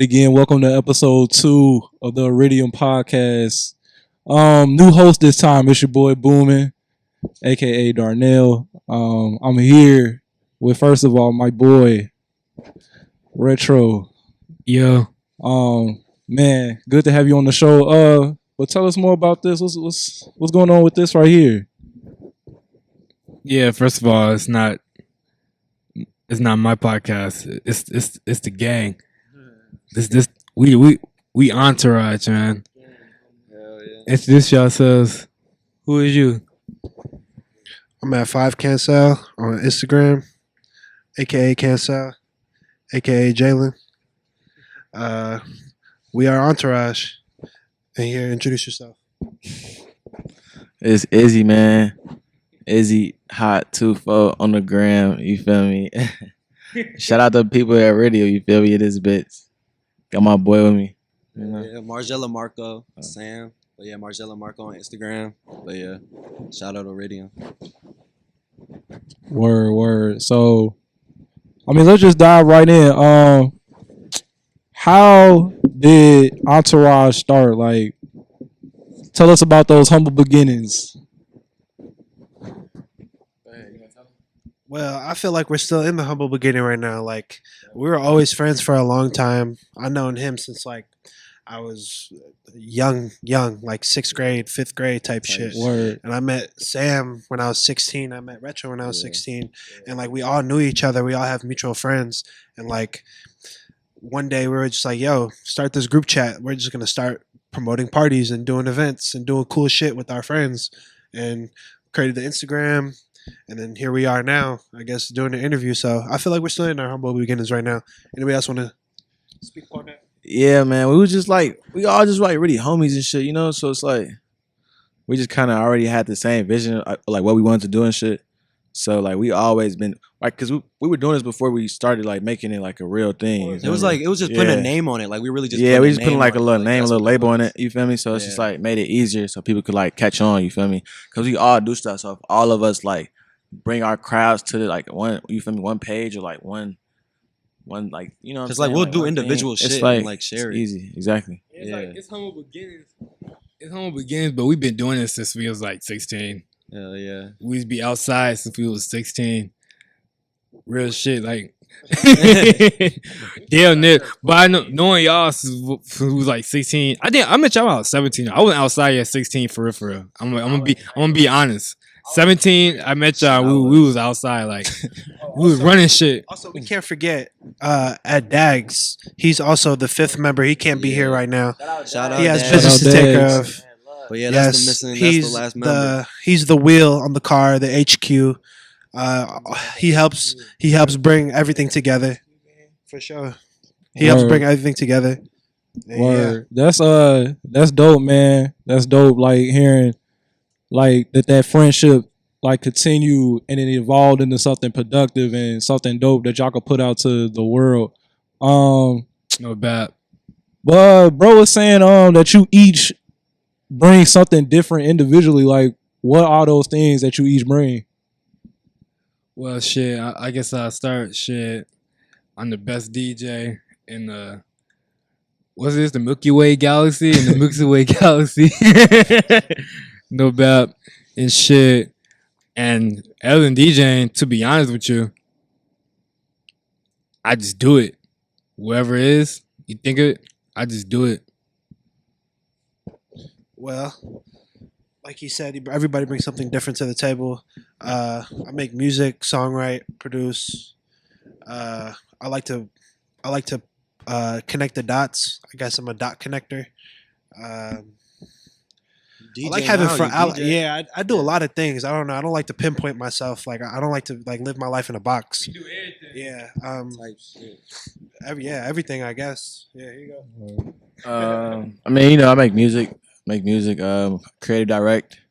Again, welcome to episode 2 of the Iridium Podcast. New host this time. It's your boy Boomin, aka Darnell. I'm here with first of all my boy Retro. Yo, Man, good to have you on the show. But tell us more about this. What's going on with this right here? yeah. First of all, it's not my podcast. It's the gang. This we entourage, man. Hell yeah. Introduce yourselves. Who is you? I'm at 5 Cancel on Instagram, aka Cancel, aka Jalen. We are Entourage. And here, introduce yourself. It's Izzy, man. Izzy Hot 24 on the gram. You feel me? Shout out to the people at radio. You feel me? It is bits. Got my boy with me. You know? Yeah, Margella Marco, Sam. But yeah, Margella Marco on Instagram. But yeah, shout out to Iridium. Word. So, let's just dive right in. How did Entourage start? Like, tell us about those humble beginnings. Well, I feel like we're still in the humble beginning right now. Like, we were always friends for a long time. I've known him since, like, I was young, like 6th grade, 5th grade type shit. Word. And I met Sam when I was 16. I met Retro when I was Yeah. 16. And, like, we all knew each other. We all have mutual friends. And, like, one day we were just like, yo, start this group chat. We're just going to start promoting parties and doing events and doing cool shit with our friends. And created the Instagram. And then here we are now, I guess, doing the interview. So I feel like we're still in our humble beginnings right now. Anybody else want to speak on that? Yeah, man. We all just like really homies and shit, you know? So it's like, we just kind of already had the same vision, like what we wanted to do and shit. So like, we always been, like, cause we were doing this before we started like making it like a real thing. you It feel was me? like, it was just putting Yeah. a name on it. Like, we really just Yeah, put we a just putting name like a on it. little name, a that's little what it label on was. it. You feel me? So it's just Yeah. like made it easier so people could like catch on. You feel me? Because we all do stuff. So if all of us like bring our crowds to the, like one, you feel me? One page or like one like, you know. What I'm Because, like, saying? we'll do one individual thing. shit It's and, like, share it's it. easy. Exactly. It's Yeah. like it's humble beginnings. It's humble beginnings, but we've been doing this since we was like 16. Hell yeah. We used to be outside since we was 16. Real shit, like damn near. But I know, knowing y'all since we was like 16, I met y'all about 17. I wasn't outside at 16 for real. I'm gonna be honest. 17, I met y'all. We was outside, like we was running shit. Also, we can't forget at Dags, he's also the 5th member. He can't be here right now. Shout out He has Dad. business to Shout out take care Dags. of. But yeah, Yes, that's the missing, that's he's the last member. he's the wheel on the car, the HQ. He helps bring everything together. For sure. He helps Word. bring everything together. And Word. That's dope, man. That's dope. Like hearing like that friendship like continue and it evolved into something productive and something dope that y'all could put out to the world. No bad. But bro was saying that you each bring something different individually. Like what are those things that you each bring? Well, shit. I guess I'll start. Shit. I'm the best DJ in the. What's this? The Milky Way galaxy in the Milky Way galaxy. No bad and shit. And other than DJing, to be honest with you, I just do it. Whoever it is, you think of it, I just do it. Well, like he said, everybody brings something different to the table. I make music, songwrite, produce. I like to connect the dots. I guess I'm a dot connector. I like having fun. Yeah, I do a lot of things. I don't know. I don't like to pinpoint myself. Like I don't like to like live my life in a box. You do everything. Yeah. Type shit. Everything. I guess. Yeah. Here you go. I mean, you know, I make music, creative direct,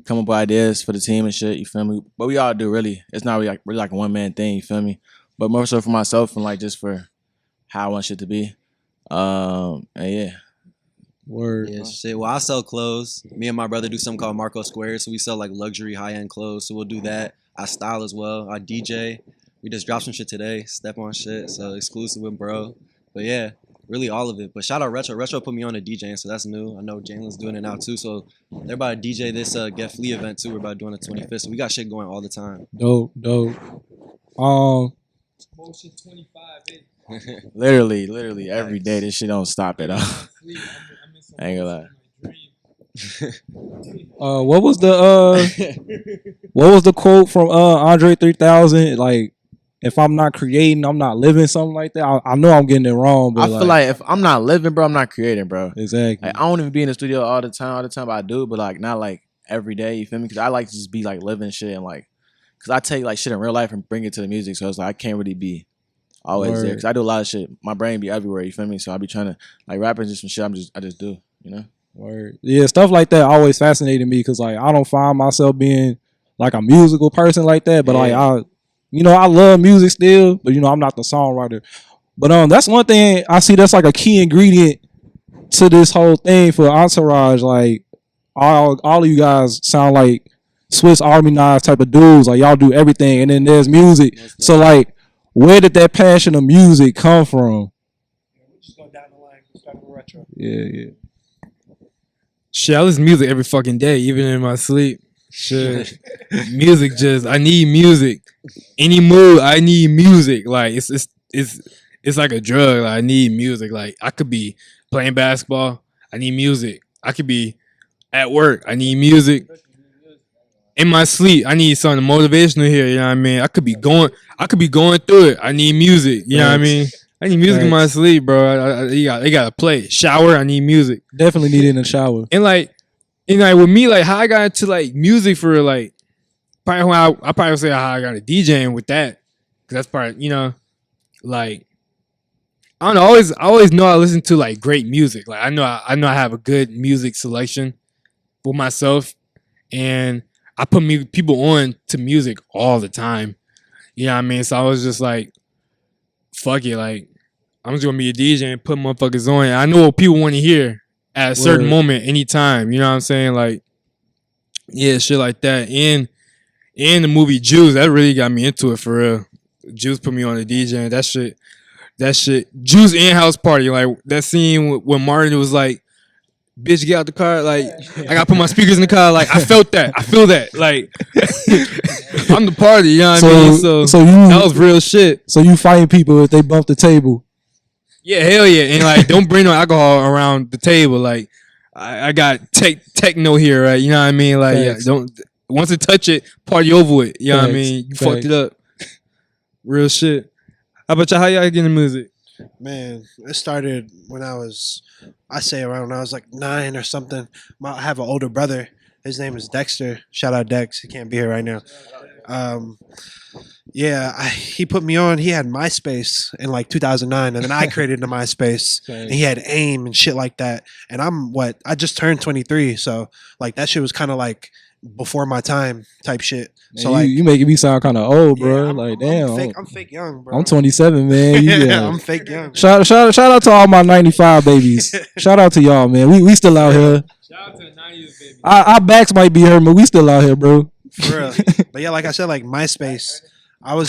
come up with ideas for the team and shit. You feel me? But we all do really. It's not really like a one man thing. You feel me? But more so for myself and like just for how I want shit to be. And yeah. Word. Yeah, shit. Well, I sell clothes. Me and my brother do something called Marco Squares. So we sell like luxury, high end clothes. So we'll do that. I style as well. I DJ. We just dropped some shit today. Step on shit. So exclusive with bro. But yeah, really all of it. But shout out Retro. Retro put me on a DJing, so that's new. I know Jalen's doing it now too. So they're about to DJ this Get Flea event too. We're about doing the 25th. So we got shit going all the time. Dope. Motion 25. Literally every day. This shit don't stop at all. I ain't gonna lie. What was the quote from Andre 3000? Like, if I'm not creating, I'm not living, something like that. I know I'm getting it wrong, but I feel like if I'm not living, bro, I'm not creating, bro. Exactly. Like, I don't even be in the studio all the time, but I do, but like not like every day. You feel me? Because I like to just be like living shit and like, because I take like shit in real life and bring it to the music. So it's like I can't really be always there because I do a lot of shit. My brain be everywhere. You feel me? So I be trying to like rapping just some shit. I just do. You know. Word. Yeah, stuff like that always fascinated me because like I don't find myself being like a musical person like that, but like I love music still, but I'm not the songwriter. But that's one thing I see that's like a key ingredient to this whole thing for Entourage. Like all of you guys sound like Swiss Army knife type of dudes. Like y'all do everything, and then there's music. So like, where did that passion of music come from? We'll just go down the line. Start with Retro. Yeah. Shit, I listen to music every fucking day, even in my sleep. Shit, music I need music. Any mood, I need music. Like it's like a drug. Like, I need music. Like I could be playing basketball, I need music. I could be at work, I need music. In my sleep, I need something motivational here. You know what I mean? I could be going through it. I need music. You know what I mean? I need music in my sleep, bro. You gotta play. Shower, I need music. Definitely need it in the shower. And like with me, like how I got into like music for like probably when I probably would say how I got into DJing with that, because that's part, like I don't know. I always know I listen to like great music. Like I know I have a good music selection for myself, and I put people on to music all the time. You know what I mean? So I was just like, fuck it, like I'm just gonna be a DJ and put motherfuckers on. I know what people want to hear at a certain moment, anytime. You know what I'm saying? Like, yeah, shit like that. And the movie Juice, that really got me into it for real. Juice put me on the DJ. That shit. Juice and House Party, like that scene when Martin was like, "Bitch, get out the car!" Like, I gotta put my speakers in the car. Like, I felt that. I feel that. Like, I'm the party. You know what I mean? So that was real shit. So you fighting people if they bump the table? Yeah, hell yeah. And like, don't bring no alcohol around the table. Like, I got techno here, right? You know what I mean? Like, yeah, don't once you touch it, party over with. You know what I mean? You fucked it up. Real shit. How about y'all? How y'all get into music? Man, it started when I was like 9 or something. I have an older brother. His name is Dexter. Shout out Dex. He can't be here right now. He put me on. He had MySpace in like 2009, and then I created the MySpace. And he had AIM and shit like that. And I just turned 23, so like that shit was kind of like before my time type shit. Man, so like you making me sound kind of old, bro. I'm fake young, bro. I'm 27, man. I'm fake young. Shout out to all my 95 babies. Shout out to y'all, man. We still out here. Shout out to the 90s, baby. Our backs might be hurt, but we still out here, bro. For real. But yeah, like I said, like MySpace. I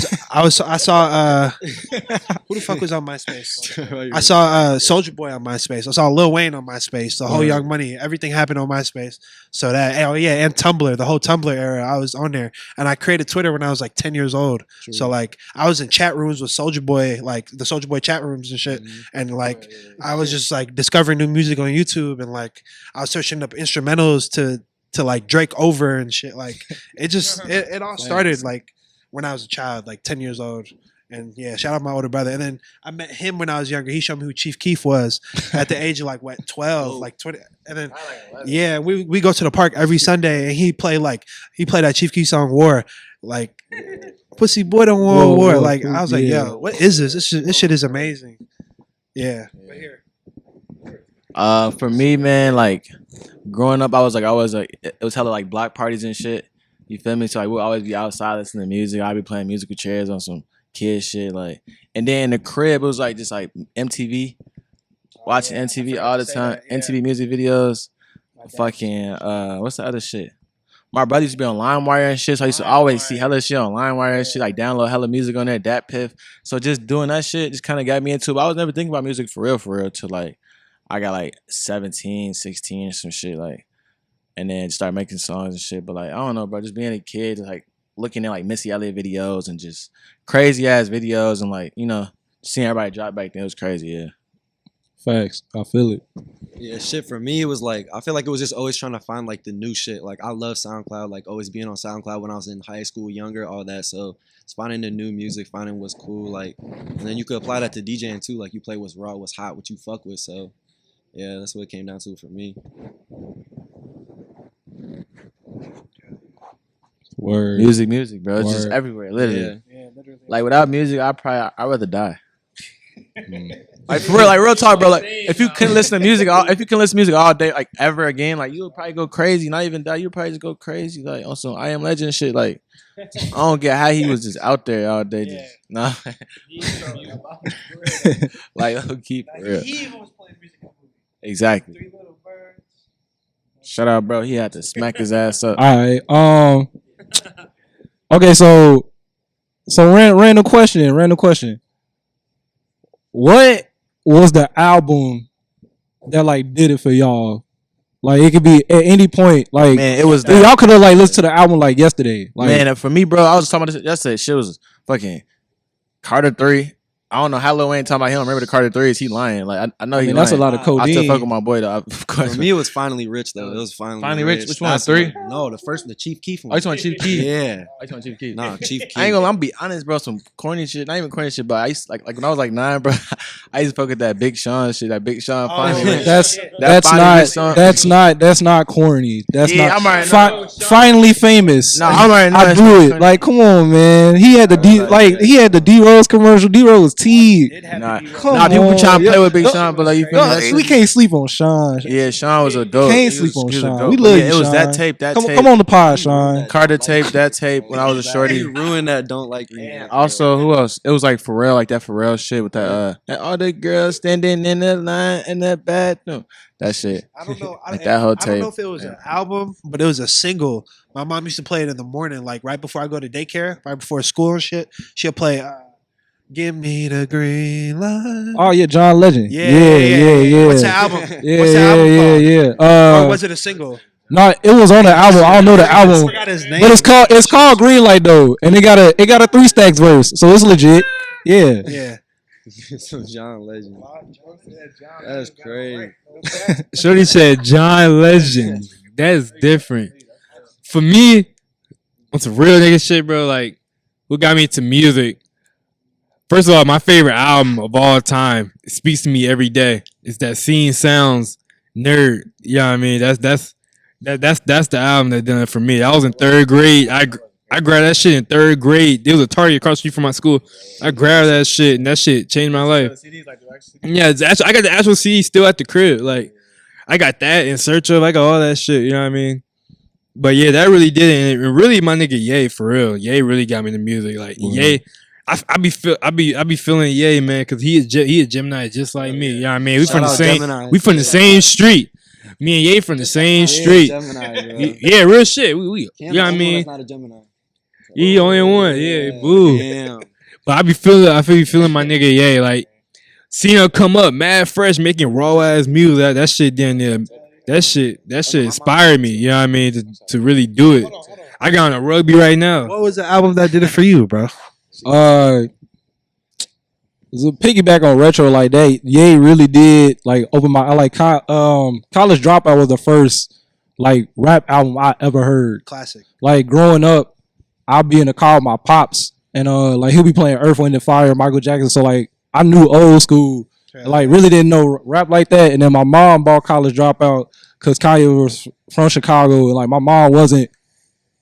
saw who the fuck was on MySpace? I saw Soulja Boy on MySpace. I saw Lil Wayne on MySpace. The whole Young Money, everything happened on MySpace. So that, and Tumblr, the whole Tumblr era, I was on there. And I created Twitter when I was like 10 years old. True. So like I was in chat rooms with Soulja Boy, like the Soulja Boy chat rooms and shit. Mm-hmm. And like I was just like discovering new music on YouTube, and like I was searching up instrumentals to like Drake Over and shit. Like it all started like when I was a child, like 10 years old. And yeah, shout out my older brother. And then I met him when I was younger. He showed me who Chief Keef was at the age of like 12, like 20. And then yeah, we go to the park every Sunday, and he played that Chief Keef song War, like Pussy Boy Don't Want War. Like I was like, yo, what is this? This shit is amazing. Yeah. But here. For me, man, like growing up, I was like, it was hella like block parties and shit. You feel me? So like we'll always be outside listening to music. I'll be playing musical chairs on some kid shit, like. And then in the crib, it was like just like MTV, watching MTV all the time, MTV music videos, fucking what's the other shit? my brother used to be on LimeWire and shit, so I used to always see hella shit on LimeWire and shit, like download hella music on there, that piff. So just doing that shit just kind of got me into it. But I was never thinking about music for real, till like I got like 17, 16 or some shit, like, and then start making songs and shit. But like, I don't know, bro, just being a kid, like looking at like Missy Elliott videos and just crazy ass videos and like, you know, seeing everybody drop back then, it was crazy, yeah. Facts. I feel it. Yeah, shit for me, it was like, I feel like it was just always trying to find like the new shit. Like I love SoundCloud, like always being on SoundCloud when I was in high school, younger, all that. So it's finding the new music, finding what's cool, like, and then you could apply that to DJing too. Like you play what's raw, what's hot, what you fuck with. So yeah, that's what it came down to for me. Word. Music, bro. It's just Word. everywhere, literally. Yeah. Like without music, I'd rather die. Like for real, like real talk, bro. Like if you couldn't listen to music, all day, like ever again, like you would probably go crazy. Not even die, you would probably just go crazy. Like on some I Am Legend shit. Like I don't get how he was just out there all day. Just, nah. Like keep real. He even was playing music in the movie. Exactly. Three Little Birds. Shut up, bro. He had to smack his ass up. All right. Okay. So random question. What was the album that like did it for y'all? Like it could be at any point. Like Man, it was y'all could have like listened to the album like yesterday. Like, man, for me, bro, I was talking about this yesterday. Shit was fucking Carter 3. I don't know how Lil Wayne talking about he don't remember the Carter 3s. He lying. Like I know he lying. that's a lot of codeine. I still fuck with my boy though. Of course. For me, it was Finally Rich though. It was Finally Rich. Which one? That's 3? No, the Chief Keef one. Oh, you talking Chief Keef? Yeah. I just want Chief Keef. Nah, Chief Keef. I ain't gonna. I'm be honest, bro. Some corny shit. Not even corny shit, but I used like when I was like 9, bro. I used to fuck with that Big Sean shit. That Big Sean Finally Rich. That's not corny. That's Yeah, not I'm already finally famous. No, I'm already I do it. Like, come on, man. He had the he had the D Rose commercial. D Rose was T. Nah, Come people on. trying to play with Big No, Sean, but like you feel me? That shit- we can't sleep on Sean. Yeah, Sean was a dope. Can't He sleep was- on he was a Sean. dope. We love Yeah, you, it was that Sean. tape. Come on the pod, Sean. Carter tape. That tape when I was a shorty. You ruined that. Don't like me. Also, who else? It was like Pharrell, like that Pharrell shit with that. And all the girls standing in the line in the bathroom. That shit. I don't know. Like that whole I don't know tape. if it was an album, but it was a single. My mom used to play it in the morning, like right before I go to daycare, right before school and shit. She'll play "Give Me the Green Light." Oh yeah, John Legend. Yeah. What's the album? Yeah, What's the album called? yeah. Or was it a single? No, it was on the album. I don't know the I album, forgot his name. but it's called Green Light though, and it got a 3 Stacks verse, so it's legit. Yeah. Yeah. Some John Legend. That's crazy. Shorty said John Legend. That's different. For me, on some real nigga shit, bro, like, what got me into music? First of all, my favorite album of all time, it speaks to me every day. It's that Scene Sounds Nerd. You know what I mean? That's the album that done it for me. I was in 3rd grade. I grabbed that shit in 3rd grade. There was a Target across the street from my school. I grabbed that shit, and that shit changed my life. Yeah, I got the actual CD still at the crib. Like, I got that in Search Of. I got all that shit. You know what I mean? But yeah, that really did it. And really, my nigga Ye, for real. Ye really got me into music. Like Ye, I be feeling Ye, man, because he a Gemini just like me. You know what I mean? We from the same. Gemini. We from the same street. Me and Ye from the same street. Gemini, Yeah, real shit. We you know what I mean? Not a Gemini. He only one. Yeah, boo. Damn. But I be feeling my nigga Ye, like seeing him come up, mad fresh, making raw ass music. That shit down there. That shit inspired me. You know what I mean? To really do it. I got on a rugby right now. What was the album that did it for you, bro? It's a piggyback on retro like that. Ye really did like open my. I like College Dropout was the first like rap album I ever heard. Classic. Like growing up, I'll be in the car with my pops, and like he'll be playing Earth, Wind and Fire, Michael Jackson. So like I knew old school. Like really didn't know rap like that, and then my mom bought College Dropout because Kanye was from Chicago, and like my mom wasn't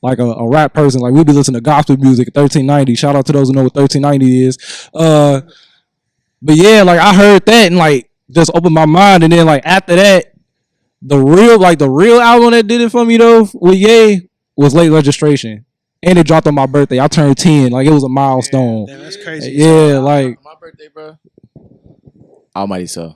like a rap person. Like we'd be listening to gospel music at 1390. Shout out to those who know what 1390 is. But yeah, like I heard that and like just opened my mind, and then like after that, the real album that did it for me though with Ye was Late Registration, and it dropped on my birthday. I turned 10, like it was a milestone. Damn, that's crazy. Yeah, like my birthday, bro. Almighty so.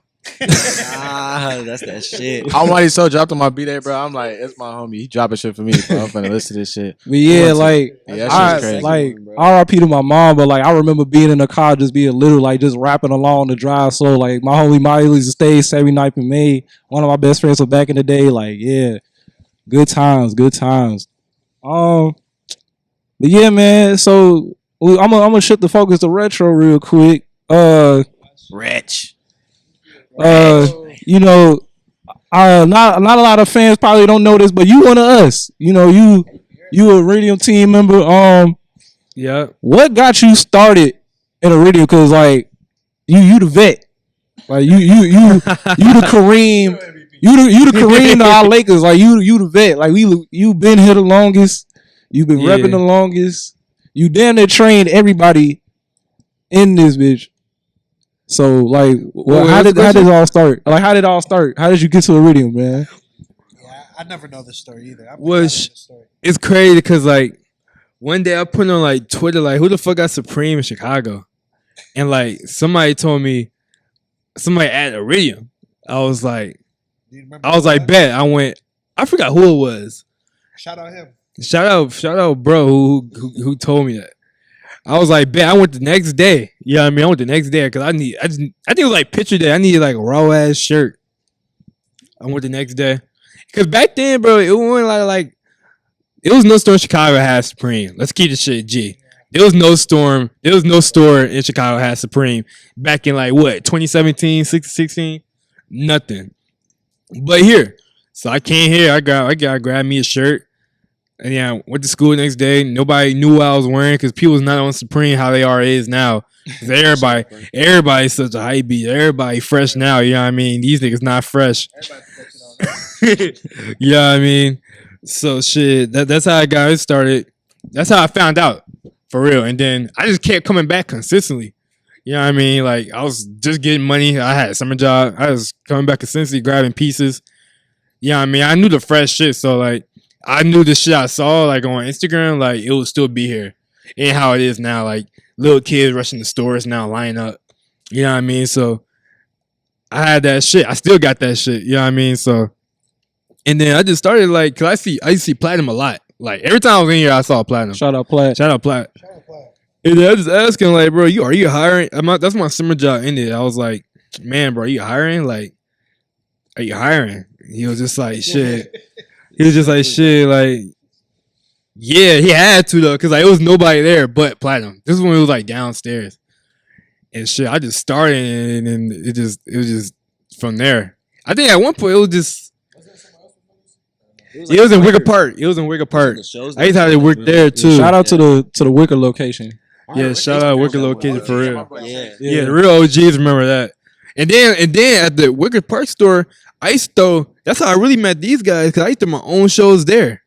That's that shit. I'm already so dropped on my B day, bro. I'm like, it's my homie. He dropping shit for me, bro. I'm finna listen to this shit. But yeah, What's like Yeah, that I shit's crazy. like Bro. RIP to my mom, but like I remember being in the car, just being little, like just rapping along the drive. So like my homie Miley stayed Savvy Night and May, one of my best friends from back in the day. Like yeah, good times, good times. But yeah, man. So I'm gonna shift the focus to retro real quick. Rich. You know, not a lot of fans probably don't know this, but you one of us. You know, you a radio team member. Yeah. What got you started in a radio? Cause like you the vet, like you the Kareem, you the Kareem to our Lakers. Like you the vet. Like you been here the longest. You been repping the longest. You damn near trained everybody in this bitch. So like, how did it all start? Like, how did it all start? How did you get to Iridium, man? Yeah, I never know this story either. It's crazy because like one day I put on like Twitter like who the fuck got Supreme in Chicago, and like somebody told me somebody at Iridium. I was like bet. I forgot who it was. Shout out him. Shout out, bro, who told me that. I was like, bet. I went the next day. Yeah, I mean, I went the next day because I think it was like picture day. I needed like a raw ass shirt. I went the next day because back then, bro, it wasn't like it was no store in Chicago that had Supreme. Let's keep the shit G. There was no store in Chicago that had Supreme back in like what 2017, 16, nothing. But here, so I came here. I got grab me a shirt. And yeah, went to school the next day. Nobody knew what I was wearing because people was not on Supreme how they is now. Everybody's such a hype beat. Everybody fresh now. You know what I mean? These niggas not fresh. You know what I mean? So shit, that's how I got it started. That's how I found out for real. And then I just kept coming back consistently. You know what I mean? Like I was just getting money. I had a summer job. I was coming back consistently, grabbing pieces. You know what I mean? I knew the fresh shit. So like. I knew the shit I saw like on Instagram, like it would still be here. Ain't how it is now. Like little kids rushing the stores now, line up. You know what I mean? So I had that shit. I still got that shit. You know what I mean? So and then I just started like, cause I used to see Platinum a lot. Like every time I was in here, I saw Platinum. Shout out Plat. And then I just asking like, bro, are you hiring? That's my summer job ended. I was like, man, bro, are you hiring? Like, are you hiring? He was just like, shit. He was just like, shit, like, yeah, he had to, though, because like, it was nobody there but Platinum. This is when it was, like, downstairs. And shit, I just started, and it was just from there. I think at one point, it was just, it was in Wicker Park. It was in Wicker Park. I used to have to work there, too. Shout out to the Wicker location. Yeah, shout out Wicker location, for real. Yeah. The real OGs remember that. And then at the Wicker Park store, that's how I really met these guys, because I used to do my own shows there.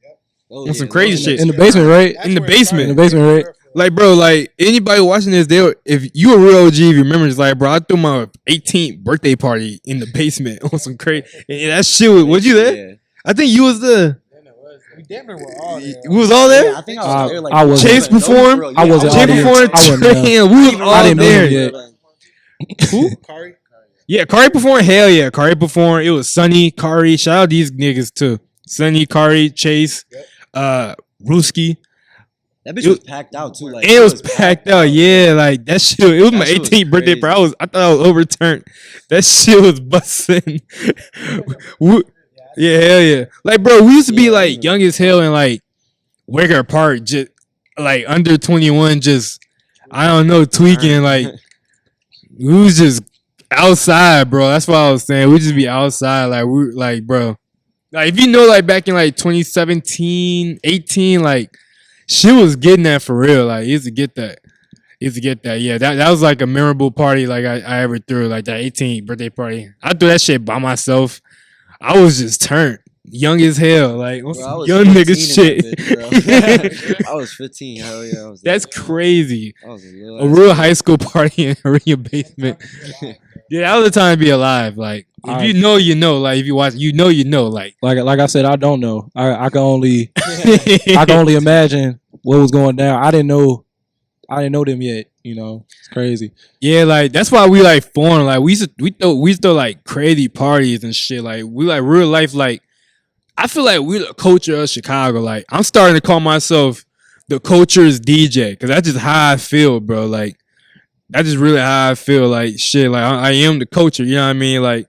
On some crazy shit. In the basement, right? In the basement. Right? Like, bro, like, anybody watching this, if you a real OG, if you remember, it's like, bro, I threw my 18th birthday party in the basement on some crazy. And that shit was you there? Yeah. I think you was the. We damn near were all there. We was all there? Yeah, I think I was there. Like, I was Chase performed. I wasn't Chase performed. We was all there. Yet. Who? Kari? Yeah, Kari performed. Hell yeah, Kari performed. It was Sunny, Kari. Shout out these niggas too. Sunny, Kari, Chase, Ruski. That bitch was packed out too. Like it was packed out. Yeah, like that shit. It was my 18th birthday, bro. I thought I was overturned. That shit was busting. Yeah, hell yeah. Like, bro, we used to be like young as hell in like Wicker Park, just like under 21, just I don't know, tweaking. Like we was just outside, bro. That's what I was saying. We just be outside, like we like, bro. Like if you know, like back in like 2017, 18, like shit was getting that for real. Like used to get that. Yeah, that was like a memorable party like I ever threw, like that 18th birthday party. I threw that shit by myself. I was just turned. Young as hell. Like bro, young nigga shit. Bitch, I was 15. Hell yeah. That's crazy. I was a real high school party in a real basement. Yeah, that was the time to be alive. Like if you know, you know. Like if you watch, you know. Like I said, I don't know. I can only imagine what was going down. I didn't know them yet. It's crazy. Yeah, like that's why we like form. Like we used to throw like crazy parties and shit. Like we like real life. Like I feel like we the culture of Chicago. Like I'm starting to call myself the culture's DJ because that's just how I feel, bro. Like that's just really how I feel. Like shit. Like I am the culture. You know what I mean? Like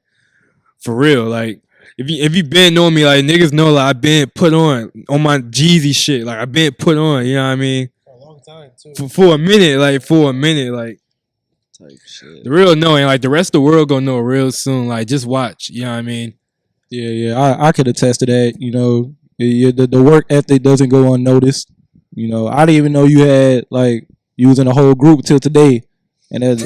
for real. Like if you been knowing me, like niggas know like I've been put on my Jeezy shit. Like I've been put on. You know what I mean? For a long time too. For a minute, like Type shit. the real knowing, like the rest of the world gonna know real soon. Like just watch, you know what I mean? Yeah. I could attest to that. The work ethic doesn't go unnoticed. I didn't even know you had you was in a whole group till today, and that's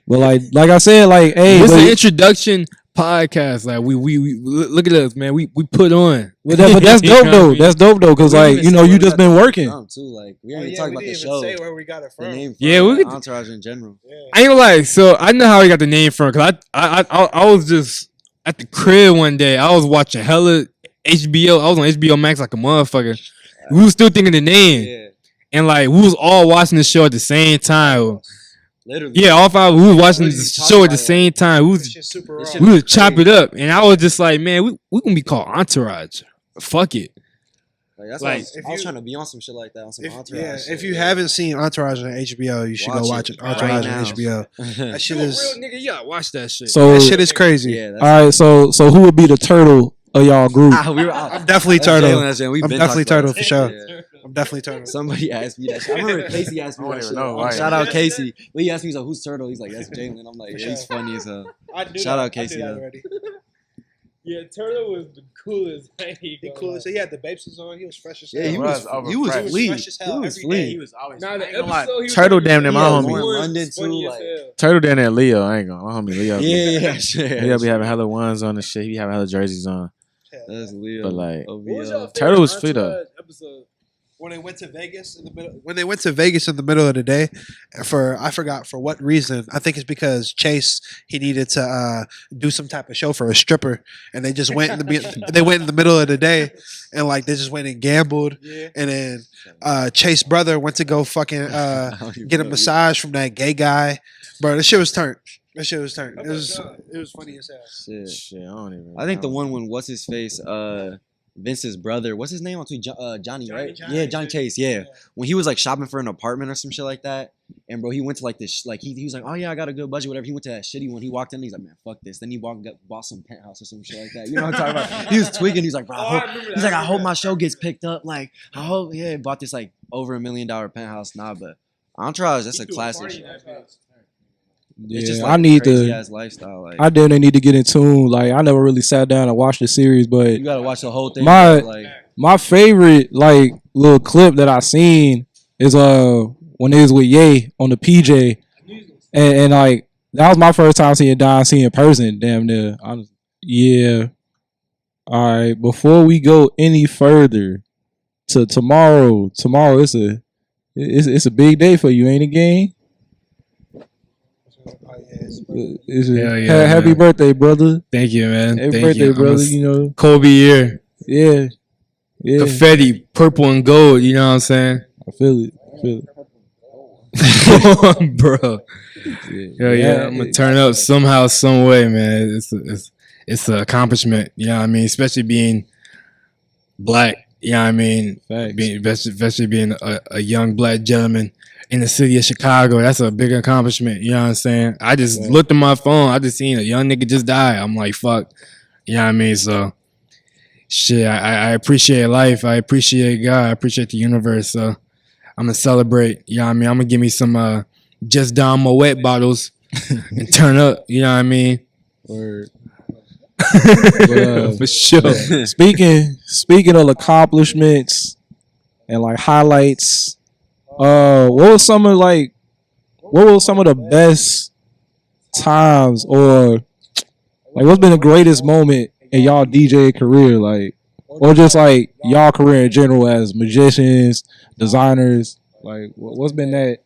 but like I said, hey, This is an introduction podcast. Like we look at us, man. We put on. But that's You know dope what I though. mean? That's dope though, because We didn't even say you where just we been got the working. from, too. Like we didn't even Yeah, talk we about the didn't show. even say where we got it The from. name Yeah, from, we could- Entourage in general. I ain't gonna lie. So I know how we got the name from. Cause I was just at the crib one day. I was watching hella HBO. I was on HBO Max like a motherfucker. We was still thinking the name, Yeah, and like we was all watching the show at the same time. literally. Yeah, all five. We was watching Literally the talking show at about the it. same time. We This was shit's super raw. This shit- we would chop it up, and I was just like, man, we gonna be called Entourage. Fuck it. Like, that's Like, why I was if trying to be on some shit like that, on some If, Entourage. yeah, shit. if you haven't seen Entourage on HBO, you should go watch it. Watch it Entourage right on now. HBO. That shit You a is real nigga, you gotta watch that shit. So that shit is crazy. yeah, that's all right, so who would be the turtle of y'all group? I'm definitely that's Turtle. Jalen, that's Jalen. We've I'm been definitely talking Turtle about for this. sure. Yeah. I'm definitely Turtle. Somebody asked me that shit. I remember Casey asked me I that don't shit. even know why. Shout out Casey. But he asked me, he's like, who's Turtle? He's like, that's Jalen. I'm like, yeah, he's funny as hell. Shout out Casey, though. Yeah, Turtle was the coolest. The coolest. He had the babes on. He was fresh as hell. Yeah, he was over he was fresh. fleet. Fresh as hell He was every day. fleet. was always. Nah, I the ain't gonna lie. episode he was Turtle on, damn near my Yeah, homie. Lauren was London, funny too, as like- hell. Turtle down there, Leo. I ain't gonna. My homie Leo. Yeah, shit. He'll be having hella ones on the shit. He be having hella jerseys on. That's Leo. But, like, What was y'all OVO. Turtle was favorite fit, though. Entourage episode? When they went to Vegas in the middle, of the day, I forgot for what reason. I think it's because Chase he needed to do some type of show for a stripper, and they just went in the middle of the day, and like they just went and gambled, and then Chase's brother went to go fucking get a massage from that gay guy, bro. This shit was turned. It was funny as hell. Shit. I don't even. I think the one when what's his face, Vince's brother, what's his name on Tweet? Johnny, right? Johnny. Yeah, Johnny Chase. Yeah, when he was like shopping for an apartment or some shit like that, and bro, he went to like this, like he was like, oh yeah, I got a good budget, whatever. He went to that shitty one. He walked in, he's like, man, fuck this. Then he bought some penthouse or some shit like that. You know what I'm talking about? He was tweaking. He's like, bro, I hope my show gets picked up. Like, I hope, yeah, bought this like over $1 million penthouse. Nah, but Entourage, that's a classic show. It's just Yeah, like I need crazy to. ass lifestyle. Like, I definitely need to get in tune. Like I never really sat down and watched the series, but you gotta watch the whole thing. My- bro, like, my favorite little clip that I seen is when they was with Ye on the PJ, and like that was my first time seeing Don C in person. Damn near. Yeah. All right. Before we go any further to tomorrow it's a big day for you, ain't it, gang? Hell yeah, Happy man. birthday, brother. Thank you, man. Happy Thank birthday, you. brother. You know. Kobe year. Yeah. Yeah. Confetti, purple and gold. You know what I'm saying? I feel it. Bro. Hell yeah. I'm gonna turn up somehow, some way, man. It's an accomplishment. You know what I mean? Especially being black. You know what I mean? Facts. Especially being a young black gentleman in the city of Chicago. That's a big accomplishment. You know what I'm saying? I just looked at my phone. I just seen a young nigga just die. I'm like, fuck. You know what I mean? So, shit, I appreciate life. I appreciate God. I appreciate the universe. So, I'm going to celebrate. You know what I mean? I'm going to give me some Just Don Moet bottles and turn up. You know what I mean? Word. For sure. Speaking of accomplishments and like highlights, what was some of the best times or like what's been the greatest moment in y'all DJ career, like, or just like y'all career in general as magicians, designers? Like, what's been that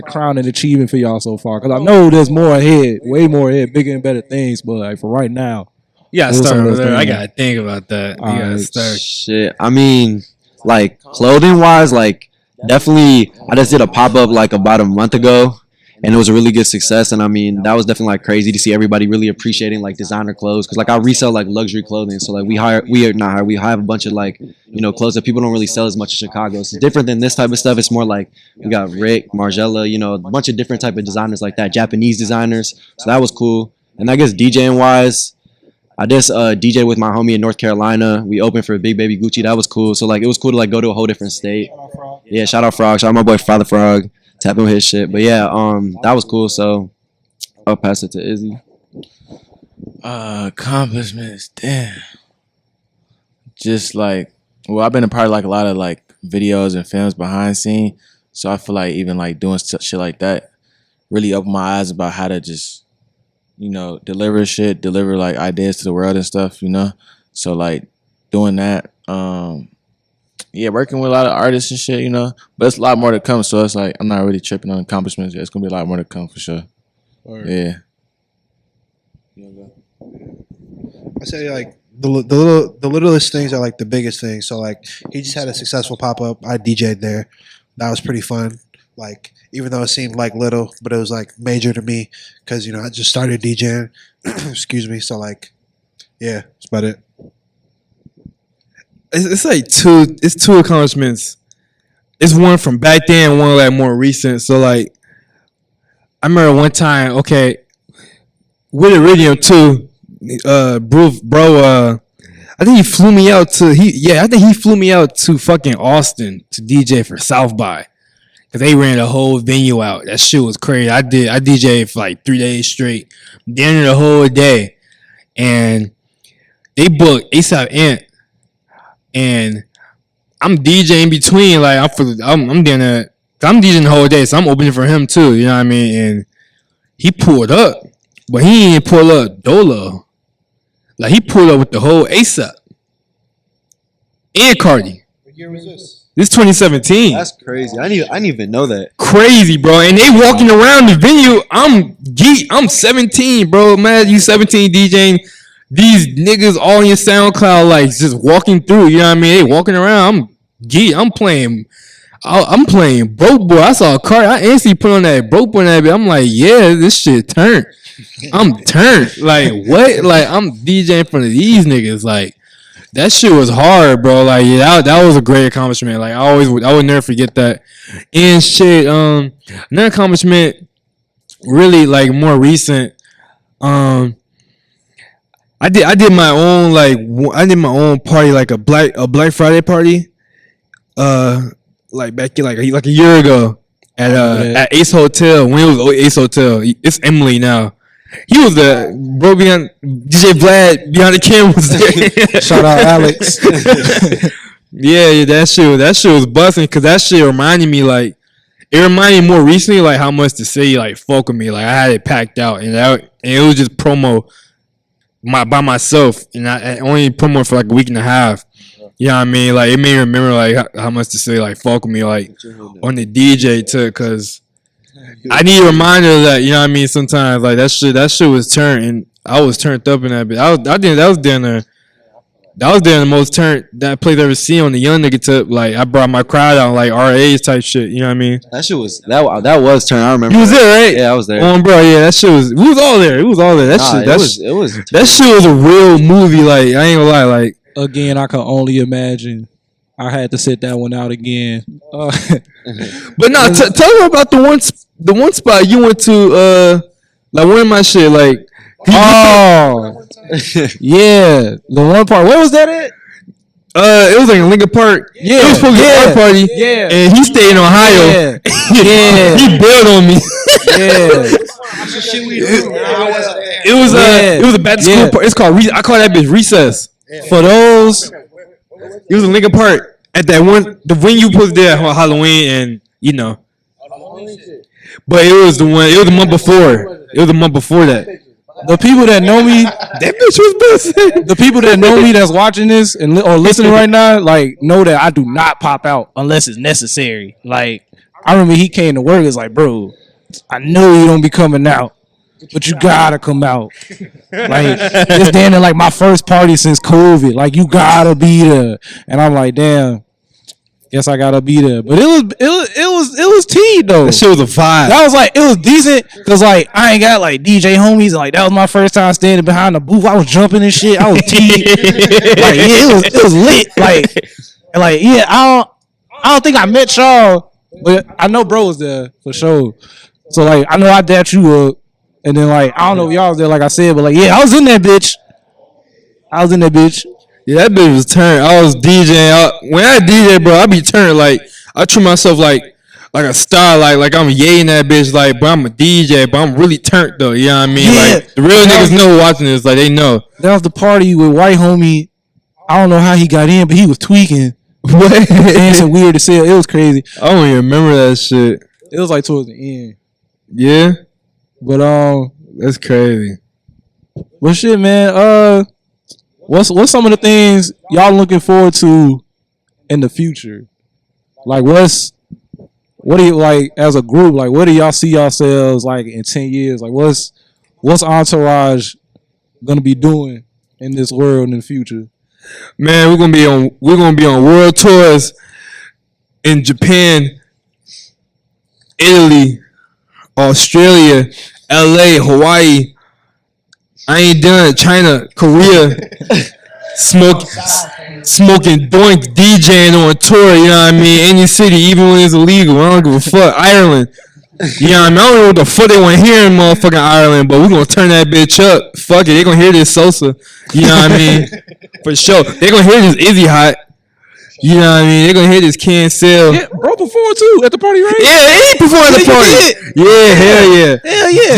crowning achievement for y'all so far? Because I know there's more ahead, way more ahead, bigger and better things. But like for right now, You gotta What was start some of over those there. I things? gotta think about that. You gotta Alright. start. shit. I mean, like clothing wise, like definitely, I just did a pop up like about a month ago, and it was a really good success. And I mean, that was definitely like crazy to see everybody really appreciating like designer clothes, because like I resell like luxury clothing. So like we have a bunch of like clothes that people don't really sell as much in Chicago. It's different than this type of stuff. It's more like we got Rick, Margiela, a bunch of different type of designers like that, Japanese designers. So that was cool. And I guess DJing wise, I just DJ with my homie in North Carolina. We opened for Big Baby Gucci. That was cool. So like it was cool to like go to a whole different state. Yeah, shout out Frog. Shout out my boy Father Frog. Tap in with his shit. But yeah, that was cool. So I'll pass it to Izzy. Accomplishments, damn. Just like, well, I've been a part of like a lot of like videos and films behind scene. So I feel like even like doing shit like that really opened my eyes about how to just deliver like ideas to the world and stuff, So like doing that, working with a lot of artists and shit, But it's a lot more to come, so it's like I'm not really tripping on accomplishments. It's gonna be a lot more to come for sure. Right. Yeah. I say like the littlest things are like the biggest things. So like he just had a successful pop up. I DJ'd there. That was pretty fun. Like even though it seemed like little, but it was like major to me because I just started DJing. Excuse me. So like, yeah, that's about it. It's like two accomplishments. It's one from back then, one like more recent. So like, I remember one time, okay, with Iridium too, bro. I think he flew me out to fucking Austin to DJ for South by. Cause they ran the whole venue out. That shit was crazy. I DJed for like 3 days straight. The end of the whole day. And they booked ASAP Ant. And I'm DJing between, like I'm doing that. I'm DJing the whole day, so I'm opening for him too. You know what I mean? And he pulled up, but he didn't pull up Dolo. Like he pulled up with the whole ASAP and Cardi. What year was this? This 2017. That's crazy. I didn't even know that. Crazy, bro. And they walking around the venue. I'm 17, bro. Man, you 17 DJing. These niggas all on your SoundCloud, like just walking through. You know what I mean? They walking around. I'm playing Broke Boy. I saw a card. I instantly put on that Broke Boy. And I'm like, yeah, this shit turned. I'm turned. Like what? Like I'm DJing in front of these niggas. Like that shit was hard, bro. Like yeah, that was a great accomplishment. Like I would never forget that. And shit, another accomplishment, really like more recent. I did my own party, like a Black Friday party, like back like a year ago at Ace Hotel, when it was Ace Hotel. It's Emily now. He was the bro behind DJ Vlad behind the camera was there. Shout out Alex. yeah, that shit was busting because that shit reminded me like. It reminded me more recently like how much the city like fuck with me. Like I had it packed out and it was just promo by myself, and I only promo for like a week and a half. You know what I mean? Like it made me remember like how much to say like fuck with me like on the DJ too, cause I need a reminder that you know what I mean. Sometimes like that shit was turned, and I was turned up in that bit. I think that was down there. That was the most turned that place I've ever seen on the young nigga tip. Like I brought my crowd out like RAs type shit. You know what I mean? That shit was that was turned. I remember. You was there, right? Yeah, I was there. Bro, yeah, that shit was. We was all there. It was all there. That shit was a real movie. Like I ain't gonna lie. Like again, I can only imagine. I had to sit that one out again. But no, tell me about the one spot you went to. Like one of my shit. Like yeah, the one part. Where was that at? It was like in Lincoln Park. Yeah, it was supposed to be a party. Yeah, and he stayed in Ohio. Yeah, he bailed on me. Yeah. It was a back to school party. It's called I call that bitch recess. For those, it was in Lincoln Park at that one. The venue was there on Halloween, and you know. But it was the one. It was the month before. It was the month before that. The people that know me, that bitch was busting. The people that know me that's watching this and or listening right now, like know that I do not pop out unless it's necessary. Like I remember he came to work. It's like, bro, I know you don't be coming out, but you gotta come out. Like it's damn near like my first party since COVID. Like you gotta be there, and I'm like, damn. guess I gotta be there. But it was T though. That shit was a vibe. That was like it was decent because like I ain't got like DJ homies and like that was my first time standing behind the booth. I was jumping and shit. I was T. Like yeah, it was lit. Like yeah, I don't think I met y'all, but I know bro was there for sure. So like I know I dapped you up, and then like I don't know if y'all was there like I said, but like yeah, I was in that bitch. Yeah, that bitch was turned. I was DJing. When I DJ, bro, I be turned like I treat myself like a star, like I'm yaying that bitch, like, but I'm a DJ, but I'm really turned though. You know what I mean? Yeah. Like the real niggas know watching this, like they know. That was the party with white homie. I don't know how he got in, but he was tweaking. What? Dancing weird as hell. It was crazy. I don't even remember that shit. It was like towards the end. Yeah, But that's crazy. well shit, man. What's some of the things y'all looking forward to in the future? Like what do you like as a group? Like what do y'all see yourselves like in 10 years? Like what's Entourage gonna be doing in this world in the future? Man, we're gonna be on world tours in Japan, Italy, Australia, LA, Hawaii. I ain't done it. China, Korea, smoking doink, DJing on tour. You know what I mean? Any city, even when it's illegal. I don't give a fuck. Ireland. You know what I mean? I don't know what the fuck they want to hear in motherfucking Ireland, but we're gonna turn that bitch up. Fuck it, they gonna hear this Sosa. You know what I mean? For sure. They gonna hear this Izzy Hot. You know what I mean? They gonna hear this Cancel. Yeah, bro performed too at the party, right? Yeah, he performed at the party. Yeah, hell yeah. Hell yeah.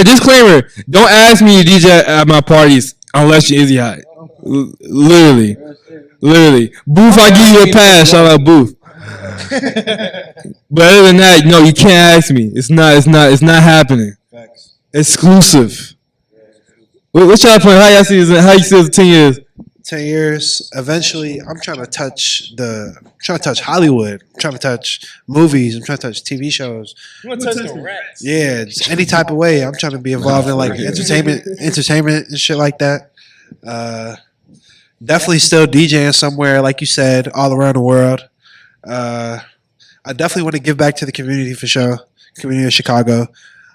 Disclaimer. Don't ask me to DJ at my parties unless you're Izzy Hot. Literally. Booth, I give you a pass. Shout out Booth. But other than that, no, you can't ask me. It's not happening. Exclusive. What y'all playing? How you see it 10 years? 10 years. Eventually, I'm trying to touch Hollywood. I'm trying to touch movies. I'm trying to touch TV shows. You want to touch the rats? Yeah, just any type of way. I'm trying to be involved in like entertainment and shit like that. Definitely still DJing somewhere, like you said, all around the world. I definitely want to give back to the community for sure. Community of Chicago.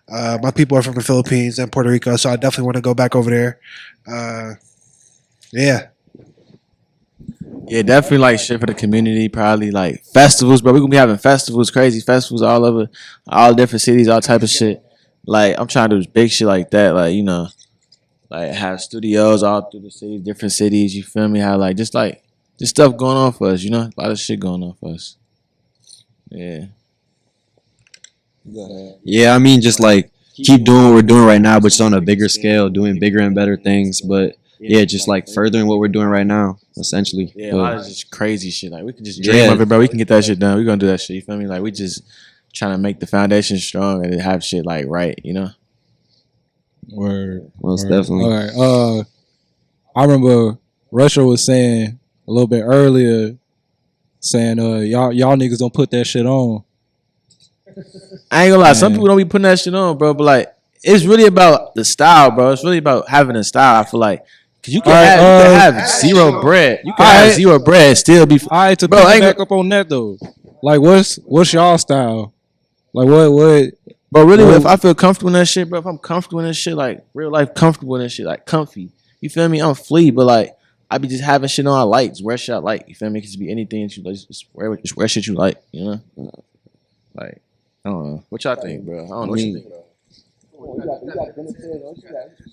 My people are from the Philippines and Puerto Rico, so I definitely want to go back over there. Yeah. Yeah, definitely like shit for the community. Probably like festivals, bro. We're gonna be having festivals, crazy festivals all over, all different cities, all type of shit. Like I'm trying to do big shit like that. Like like have studios all through the city, different cities. You feel me? How like just stuff going on for us. You know, a lot of shit going on for us. Yeah. Yeah, I mean, just like keep doing what we're doing right now, but just on a bigger scale, doing bigger and better things. But yeah, just like furthering what we're doing right now, essentially. Yeah, a lot of just crazy shit. Like we can just dream of it, bro. We can get that shit done. We're gonna do that shit. You feel me? Like we just trying to make the foundation strong and have shit like right. You know. Word. Most definitely. All right. I remember Retro was saying a little bit earlier, saying y'all niggas don't put that shit on. I ain't gonna lie. Some people don't be putting that shit on, bro. But like, it's really about the style, bro. It's really about having a style. I feel like. Cause you can have zero bread. You can have zero bread, still be. All right, to bro, pick back up on that though. Like, what's y'all style? Like, what? But really, if I feel comfortable in that shit, bro, if I'm comfortable in that shit, like real life comfortable in that shit, like comfy. You feel me? I'm flea, but like I be just having shit on I like, just wear shit I like. You feel me? It could be anything that you like, just wear shit you like. You know, like I don't know. What y'all think, bro? I don't know what you think, bro.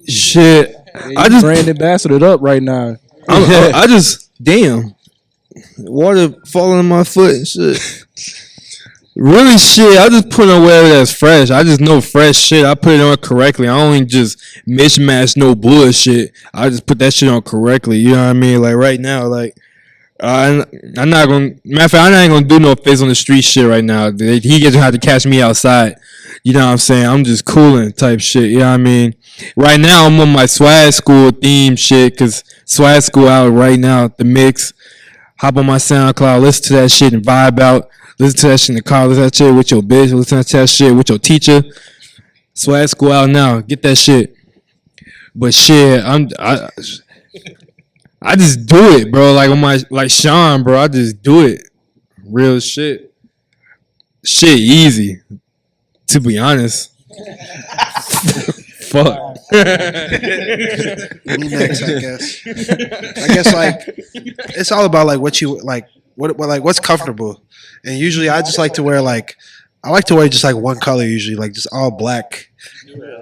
Shit, I just brand ambassador up right now. I just damn water falling on my foot and shit. Really, shit. I just put on whatever that's fresh. I just know fresh shit. I put it on correctly. I don't just mishmash no bullshit. I just put that shit on correctly. You know what I mean? Like right now, like I'm not gonna. Matter of fact, I'm not even gonna do no face on the street shit right now. He gonna have to catch me outside. You know what I'm saying? I'm just cooling type shit. You know what I mean? Right now, I'm on my swag school theme shit because swag school out right now. The mix. Hop on my SoundCloud, listen to that shit and vibe out. Listen to that shit in the car. Listen to that shit with your bitch. Listen to that shit with your teacher. Swag school out now. Get that shit. But shit, I just do it, bro. Like on my shone, bro. I just do it. Real shit. Shit easy. To be honest. Fuck. Me next, I guess. I guess like it's all about like what you like. What like what's comfortable, and usually I just like to wear like I like to wear just like one color usually, like just all black.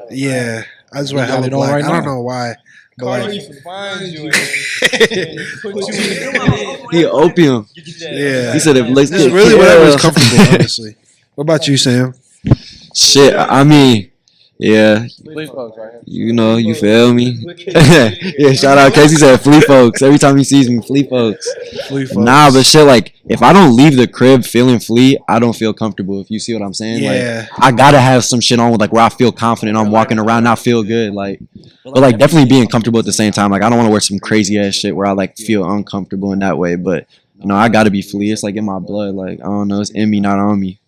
Yeah, I just wear got hella it on black. right I don't now. know why. But like, He opium. yeah, He said it looks this is good. really whatever's Yeah. comfortable, honestly. What about you, Sam? Shit, I mean, yeah. You know, you feel me? Yeah, shout out Casey said Flea Folks. Every time he sees me, Flea Folks. Nah, but shit, like, if I don't leave the crib feeling flea, I don't feel comfortable, if you see what I'm saying. Yeah. Like, I gotta have some shit on, like, where I feel confident. I'm walking around, I feel good, like. But, like, definitely being comfortable at the same time. Like, I don't want to wear some crazy-ass shit where I, like, feel uncomfortable in that way. But, you know, I gotta be flea. It's, like, in my blood. Like, I don't know. It's in me, not on me.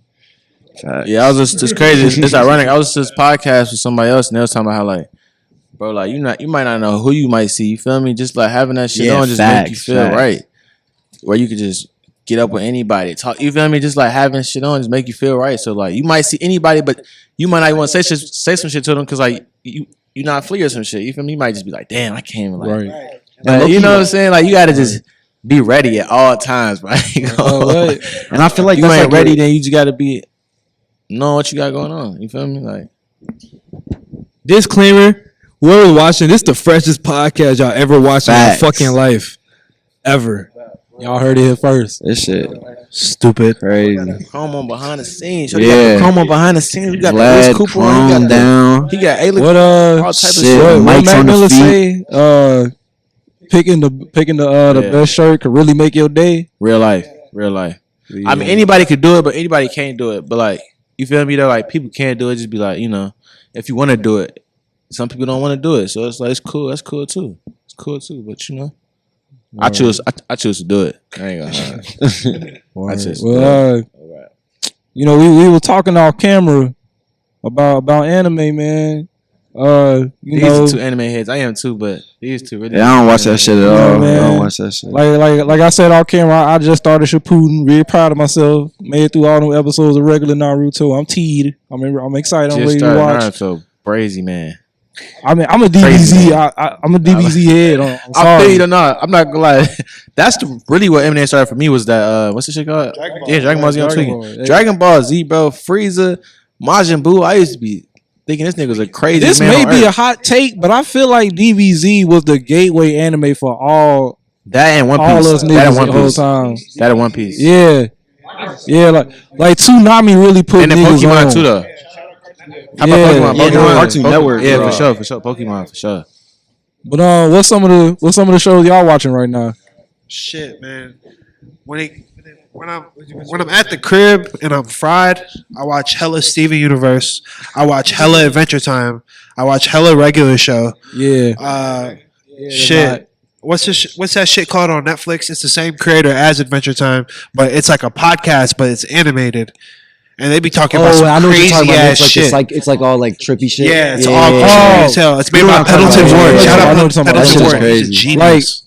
Yeah, I was just crazy. It's ironic. I was just podcast with somebody else, and they was talking about how like, bro, like you might not know who you might see. You feel me? Just like having that shit on just make you feel right. Where you could just get up with anybody, talk. You feel me? Just like having shit on just make you feel right. So like you might see anybody, but you might not want to say some shit to them because like you're not flea or some shit. You feel me? You might just be like, damn, I can't even like. Right. Like, you know what I'm saying? Like you got to just be ready at all times, right? And I feel like you that's ain't like ready, then you just got to be know what you got going on. You feel me? Like. Disclaimer: whoever's watching, this the freshest podcast y'all ever watched in your fucking life, ever. Y'all heard it here first. This shit Stupid. crazy. Chrome on behind the scenes. Yeah. Chrome on behind the scenes. We got Vlad, Chris Cooper on. He Chrome got down. He got A-Lick. What all type shit, of shit. what Mike's Mac on the Miller feet. say? Picking the Yeah. best shirt could really make your day. Real life. I mean, anybody could do it, but anybody can't do it. But like, you feel me? Though, like people can't do it. Just be like, you know, if you want to do it, some people don't want to do it. So it's like it's cool. That's cool too. It's cool too. But you know, I choose to do it. I ain't gonna hide. I just Well, you know, we were talking off camera about anime, man. You These know, are two anime heads. I am too, but these two really. Yeah, I don't watch that shit at all. I man. don't watch that shit. like I said off camera, I just started Shippuden. Really proud of myself. Made it through all them episodes of regular Naruto. I'm teed. I'm excited. I'm Just ready to started watch. Naruto. Brazy man. I mean, I'm a DBZ. I'm a DBZ head. I'm I sorry. feel you not. I'm not gonna lie. That's really what Eminem started for me was that what's the shit called? Dragon Ball Z. I'm Dragon tweaking. Ball, Dragon Ball Z, bro. Frieza, Majin Buu. I used to be thinking this nigga was a crazy This man. may on be a Earth. hot take, but I feel like DBZ was the gateway anime for all That and One Piece. all us That niggas and the One whole Piece. time. That and One Piece. Yeah, like Toonami really put And then niggas Pokemon on. too though. How Yeah, about Pokemon? yeah, Pokemon Cartoon Network, Yeah, bro. for sure. Pokemon for sure. But what's some of the shows y'all watching right now? Shit, man. When I'm at the crib and I'm fried, I watch hella Steven Universe. I watch hella Adventure Time. I watch hella Regular Show. Yeah, Shit. What's that shit called on Netflix? It's the same creator as Adventure Time, but it's like a podcast, but it's animated. And they be talking about some I know what you're crazy talking about. ass shit. It's like all like trippy shit. Yeah, it's Yeah, all yeah, crazy yeah. as hell. It's made by Yeah, Pendleton yeah, Ward. yeah, Shout yeah, I out know what you're talking about. Pendleton That shit Ward. is He's a crazy. like genius.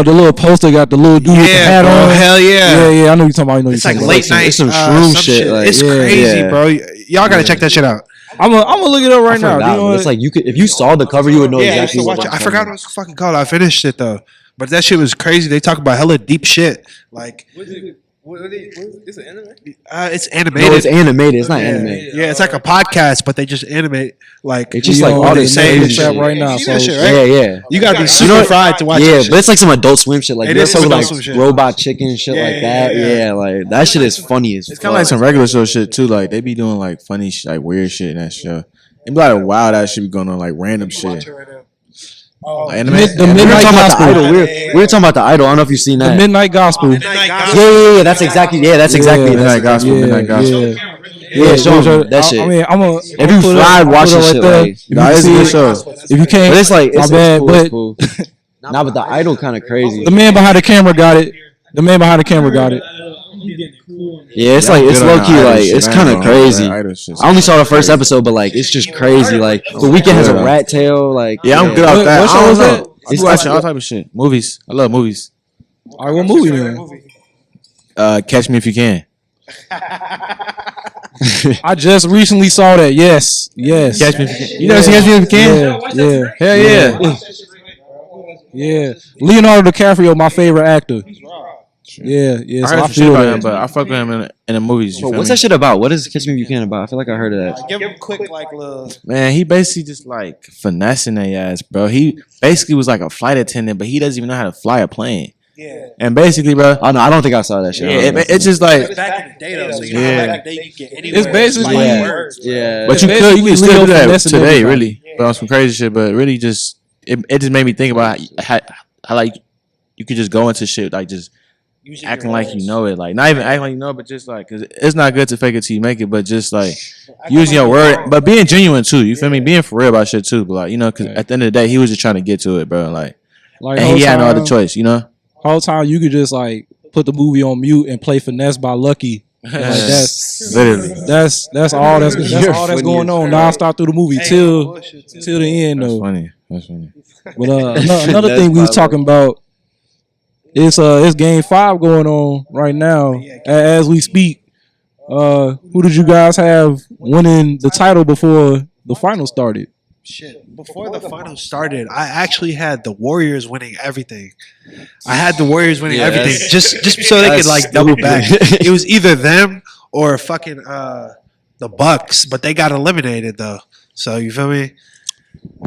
the little poster got the little dude with the hat bro. on. Hell yeah. Yeah, I know you're talking about. I know It's you're like talking late about. night. it's some shroom shit, like, it's yeah, crazy, yeah. bro. Y'all gotta check that shit out. I'm gonna look it up right I now. forgot, You know but what? it's like you could if you saw the cover, you would know Yeah, I, exactly used to what watch it. I'm I forgot talking what it's fucking called. I finished it though, but that shit was crazy. They talk about hella deep shit. Like It's an anime? it's about. animated. No, it's animated. It's not yeah. anime. Yeah, it's like a podcast, but they just animate like It's just You like know, all they this say crazy trap shit. right now. You see So that shit, right? Yeah. You gotta be You super know- fried to watch. Yeah, that shit. but it's like some Adult Swim shit. Like It you is know, some like Adult Swim shit. Robot Chicken and shit Yeah, like yeah, that. yeah. Yeah, like that shit is funny as It's kind of like some regular show shit too. Like they be doing like funny, like weird shit in that show. It be like wild ass shit be going on, like random shit. Like, anime. The We were Midnight talking about the Gospel. idol. We were talking about the idol. I don't know if you've seen The that. Midnight Gospel. Yeah. That's exactly. Yeah, that's exactly. Yeah. Midnight Gospel. Yeah, Midnight Gospel. yeah. Yeah, show 'em that shit. I mean, I'm a. If you fried watching shit, like Nah, it's a good show. If you can't, but it's like my it's bad. cool, But it's cool. Nah, but the idol kind of crazy. the man behind the camera got it. The man behind the camera got it. Yeah, it's like it's Good on low key. the idol Like shit. it's I ain't kind of gonna hold you, crazy. that idol shit's I only saw the first crazy. episode, but like it's just crazy. Like the weekend has a rat tail. Like Yeah, I'm good off What- that. what show I don't was know. that? I'm watching all type of shit. Movies. I love movies. All right, what movie then? Catch Me If You Can. I just recently saw that. Yes. Catch Me If You Can. You never seen Catch Me If You Can? Yeah. Hell yeah. Yeah. Leonardo DiCaprio, my favorite actor. Yeah. I So heard I some shit feel about that. him, but I fuck with him in the movies. You Bro, feel what's me? that shit about? What is Catch Me If You Can about? I feel like I heard of that. Give him quick like little. Man, he basically just like finessing their ass, bro. He basically was like a flight attendant, but he doesn't even know how to fly a plane. Yeah. And basically, bro, Oh no, I don't think I saw that shit. it's just like, Back in the day, though, so you Yeah. know, back in the day, you get anywhere. It's basically- like Yeah. words. Yeah. but you basically could still Leo do that finessing today, everybody. really, but on some crazy shit. But really, just it just made me think about how like you could just go into shit like just Using acting your like words. you know it, like not even acting like you know it, but just like because it's not good to fake it till you make it, but just like using your word, but being genuine too. You feel me? Being for real about shit too, but like you know, because at the end of the day, he was just trying to get to it, bro. Like, Like and whole he had no other time- choice, you know. Whole time you could just like put the movie on mute and play Finesse by Lucky. Like that's Literally. that's all that's You're all that's funny going as on fuck. nonstop through the movie Hey, till bullshit, too. till the end That's though. funny. That's funny. But another That's thing we was probably- talking about it's game 5 going on right now as we speak. Who did you guys have winning the title before the final started? Shit. Before the finals started, I actually had the Warriors winning everything. I had the Warriors winning Yeah, everything that's- just so they could that's like double back. stupid. It was either them or fucking the Bucks, but they got eliminated though. So you feel me?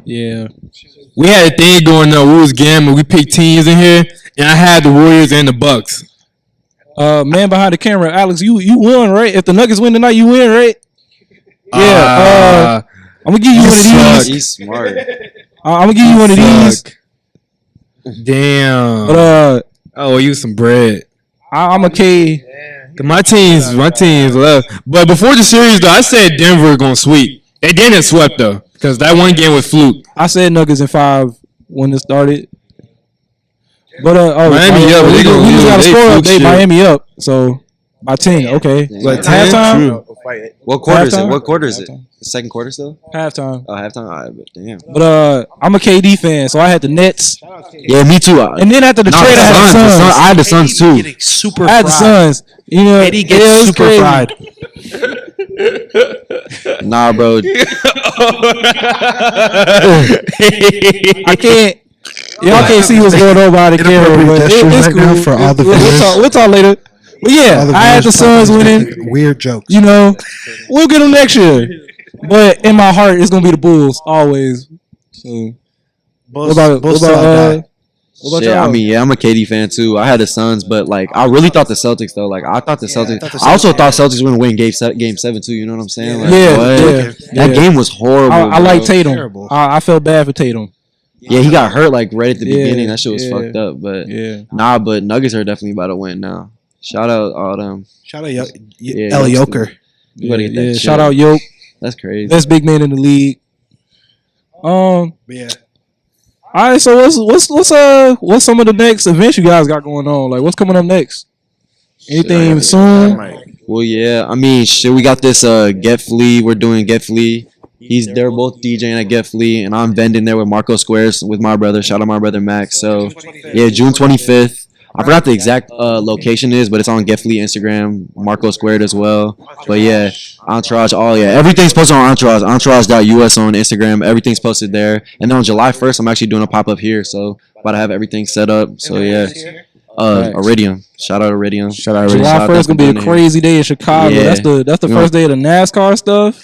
Yeah. We had a thing going on. We was gambling. We picked teams in here, and I had the Warriors and the Bucks. Man behind the camera, Alex, you won, right? If the Nuggets win tonight, you win, right? Yeah. I'm gonna give you one of these. He's smart. I'm gonna give you one of these. Damn. But Oh, you some bread. I'm a K. My teams left. But before the series, though, I said Denver gonna sweep. They didn't sweep though, because that one game was fluke. I said Nuggets in 5 when it started. But Miami up, we they gonna just lose. got a They score fluke update. shit. Miami up, so by 10. Okay, But halftime. true. What quarter is it? Halftime? What quarter is it? Halftime. The second quarter still? Halftime. Oh, halftime. All right, but damn. But I'm a KD fan, so I had the Nets, Yeah, me too. and then after the Nah, trade, I had the Suns. I had the Suns too. Getting super I had the fried. Suns. You know, Eddie it gets was super crazy. fried. Nah, bro. I can't. Y'all can't see what's going on behind the camera, but gesture it's right cool. now for all the We'll talk later. But yeah, I had the Suns winning. Weird jokes. You know, we'll get them next year. But in my heart, it's gonna be the Bulls always. So Bulls, what about Bulls still die. what about Shit, I y'all? mean, yeah, I'm a KD fan too. I had the Suns, but like, I really thought the Celtics though. Like, I thought the Celtics. thought the I also Celtics- thought Celtics were gonna win game 7 too. You know what I'm saying? Like, Yeah, what? yeah, That yeah. game was horrible. I like bro. Tatum. Terrible. I felt bad for Tatum. Yeah, he got hurt like right at the Yeah, beginning. That shit was yeah. fucked up. But Yeah. nah, but Nuggets are definitely about to win now. Shout out all them. Shout out Yeah, El Yoke's Yoker. You better get that shit. Shout out Yoke, That's crazy. best big man in the league. But yeah. All right, so what's some of the next events you guys got going on? Like, what's coming up next? Anything soon? Well, yeah. I mean, shit. We got this Get Flea. We're doing Get Flea. They're both DJing at Get Flea, and I'm vending there with Marco Squares with my brother. Shout out my brother Max. So yeah, June 25th. I forgot the exact location is, but it's on Get Flea Instagram, Marco Squared as well. But yeah, Entourage, everything's posted on Entourage, entourage.us on Instagram. Everything's posted there. And then on July 1st, I'm actually doing a pop up here, so about to have everything set up. So yeah, Iridium. Shout out Iridium. Shout out July Iridium. out 1st them gonna be a for doing crazy day in Chicago. Yeah. That's the You first day of the NASCAR stuff.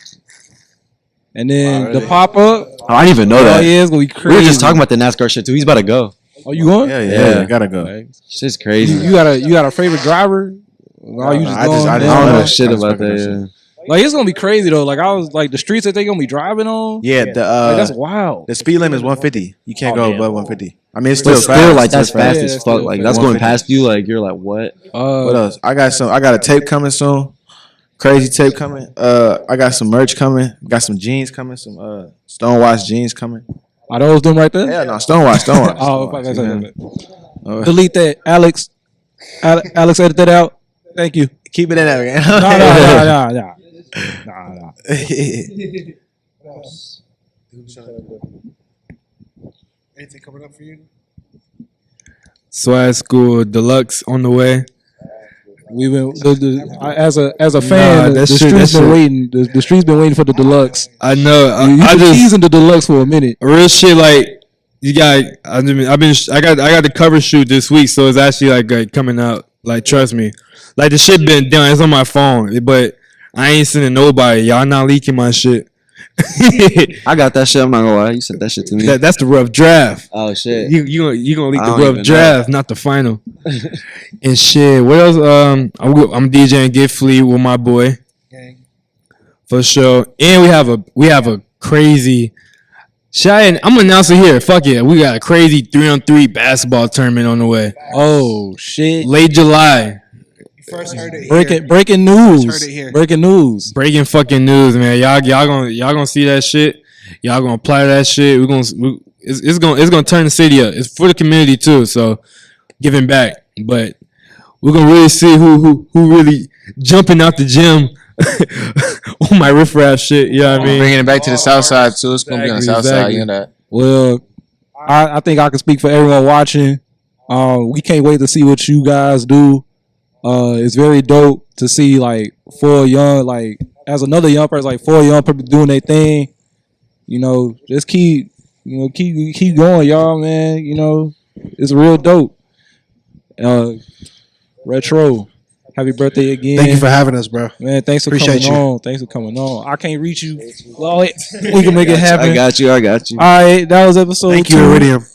And then the pop up. Oh, I didn't even know Oh that. yeah, it's gonna be We crazy. were just talking about the NASCAR shit too. He's about to go. Oh, you going? Yeah, gotta go. Shit's crazy. You got a favorite driver? Or you just I going? just- I don't Yeah. know shit I just about fucking that. know Yeah. Like it's gonna be crazy though. Like I was like the streets that they gonna be driving on. Yeah, Like, that's wild. the speed limit is 150. You can't Oh, go damn. above 150. I mean, it's But still still, fast. like that's Still fast Yeah, as that's fuck. still Like fast. that's going 150. past you. Like you're like what? What else? I got a tape coming soon. Crazy tape coming. I got some merch coming. Got some jeans coming. Some Stonewash jeans coming. Are those them right there? Yeah, no, Stonewash. Oh, Stonewash, fuck, yeah. that's delete that, Alex. Alex, edit that out. Thank you. Keep it in there, man. No. Anything coming up for you? Swag School Deluxe on the way. We been as a fan. that the shit- streets that been shit- waiting. The streets been waiting for the deluxe. I know. You I been just teasing the deluxe for a minute. real shit. Like you got. I got the cover shoot this week, so it's actually like coming out. Like trust me, like the shit been done. It's on my phone, but I ain't sending nobody. Y'all not leaking my shit. I got that shit. I'm not gonna lie. You sent that shit to me. That's the rough draft. Oh shit. You gonna leak I the don't rough even draft, not the final. And shit. What else? I'm DJing Get Fleet with my boy. For sure. And we have a crazy. I'm gonna announce it here. Fuck it. We got a crazy 3-on-3 basketball tournament on the way. Oh shit! Late July. First heard it Breaking news. Heard it here. Breaking news. Breaking fucking news, man. Y'all gonna see that shit. Y'all gonna apply that shit. It's gonna turn the city up. It's for the community too. So giving back, but we're gonna really see who really jumping out the gym on my riffraff shit. You know what I mean? Bringing it back to the south side too. It's gonna be on the south side. You know that. Well, I think I can speak for everyone watching. We can't wait to see what you guys do. It's very dope to see like four young, like as another young person, like four young people doing their thing. You know, just keep going, y'all, man. You know, it's real dope. Retro, happy birthday again. Thank you for having us, bro. Man, thanks for Appreciate coming you. on. Thanks for coming on. I can't reach you. Well, we can make it happen. I got you. All right, that was episode Oh, Thank you, 2. Iridium.